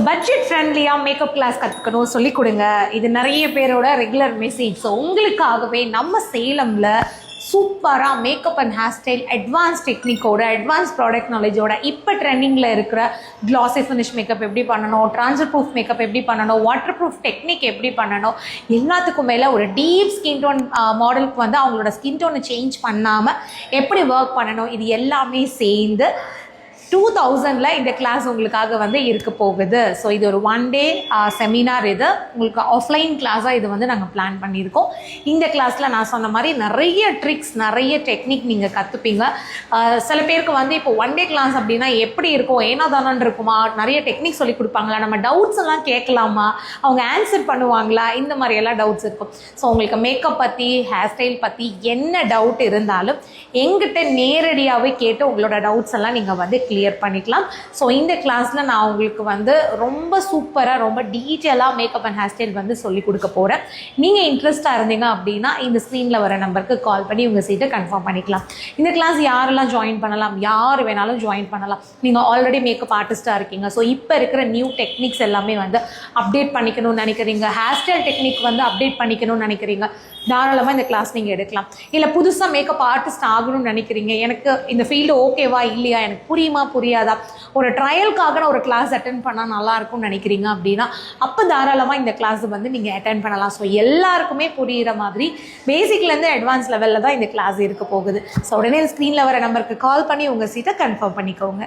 Budget ஃப்ரெண்ட்லியாக makeup class கற்றுக்கணும் சொல்லிக் கொடுங்க. இது நிறைய பேரோட ரெகுலர் மெசேஜ். ஸோ உங்களுக்காகவே நம்ம சேலமில் சூப்பராக makeup and hair style advance டெக்னிக்கோட அட்வான்ஸ் ப்ராடக்ட் நாலேஜோட இப்போ ட்ரெண்டிங்கில் இருக்கிற க்ளாஸி ஃபினிஷ் மேக்கப் எப்படி பண்ணணும், ட்ரான்ஸ்ஃபர் ப்ரூஃப் மேக்கப் எப்படி பண்ணணும், வாட்டர் ப்ரூஃப் டெக்னிக் எப்படி பண்ணணும், எல்லாத்துக்கும் மேலே ஒரு டீப் ஸ்கின் டோன் மாடலுக்கு வந்து அவங்களோட ஸ்கின் டோனை சேஞ்ச் பண்ணாமல் எப்படி ஒர்க் பண்ணணும், இது எல்லாமே சேர்ந்து 2000 இந்த கிளாஸ் உங்களுக்காக வந்து இருக்க போகுது. ஸோ இது ஒரு 1 day செமினார். இது உங்களுக்கு ஆஃப்லைன் கிளாஸாக இது வந்து நாங்கள் பிளான் பண்ணியிருக்கோம். இந்த கிளாஸில் நான் சொன்ன மாதிரி நிறைய ட்ரிக்ஸ், நிறைய டெக்னிக் நீங்கள் கற்றுப்பீங்க. சில பேருக்கு வந்து இப்போ 1 day கிளாஸ் அப்படின்னா எப்படி இருக்கும், ஏனா தானன் இருக்குமா, நிறைய டெக்னிக் சொல்லி கொடுப்பாங்களா, நம்ம டவுட்ஸ் எல்லாம் கேட்கலாமா, அவங்க ஆன்சர் பண்ணுவாங்களா, இந்த மாதிரியெல்லாம் டவுட்ஸ் இருக்கும். ஸோ உங்களுக்கு மேக்கப் பற்றி, ஹேர் ஸ்டைல் பற்றி என்ன டவுட் இருந்தாலும் எங்கிட்ட நேரடியாகவே கேட்டு உங்களோட டவுட்ஸ் எல்லாம் நீங்கள் வந்து கிளியர் பண்ணிக்கலாம். ஸோ இந்த கிளாஸில் நான் உங்களுக்கு வந்து ரொம்ப சூப்பராக, ரொம்ப டீட்டெயிலாக மேக்கப் அண்ட் ஹேர் ஸ்டைல் வந்து சொல்லி கொடுக்க போகிறேன். நீங்கள் இன்ட்ரெஸ்டாக இருந்தீங்க அப்படின்னா இந்த ஸ்க்ரீனில் வர நம்பருக்கு கால் பண்ணி உங்கள் சீட்டை கன்ஃபார்ம் பண்ணிக்கலாம். இந்த கிளாஸ் யாரெல்லாம் ஜாயின் பண்ணலாம், யார் வேணாலும் ஜாயின் பண்ணலாம். நீங்கள் ஆல்ரெடி மேக்கப் ஆர்டிஸ்ட்டாக இருக்கீங்க, ஸோ இப்போ இருக்கிற நியூ டெக்னிக்ஸ் எல்லாமே வந்து அப்டேட் பண்ணிக்கணும்னு நினைக்கிறீங்க, ஹேர் ஸ்டைல் டெக்னிக் வந்து அப்டேட் பண்ணிக்கணும்னு நினைக்கிறீங்க, தாராளமாக இந்த கிளாஸ் நீங்கள் எடுக்கலாம். இல்லை புதுசாக மேக்கப் ஆர்டிஸ்ட் ஆகணும்னு நினைக்கிறீங்க, எனக்கு இந்த ஃபீல்டு ஓகேவா இல்லையா, எனக்கு புரியாதா, ஒரு ட்ரையலுக்காக ஒரு கிளாஸ் அட்டென்ட் பண்ணால் நல்லாயிருக்கும்னு நினைக்கிறீங்க அப்படின்னா அப்போ தாராளமாக இந்த கிளாஸ் வந்து நீங்கள் அட்டென்ட் பண்ணலாம். ஸோ எல்லாருக்குமே புரிகிற மாதிரி பேசிக்லேருந்து அட்வான்ஸ் லெவலில் தான் இந்த கிளாஸ் இருக்க போகுது. ஸோ உடனே ஸ்க்ரீனில் வர நம்பருக்கு கால் பண்ணி உங்கள் சீட்டை கன்ஃபார்ம் பண்ணிக்கோங்க.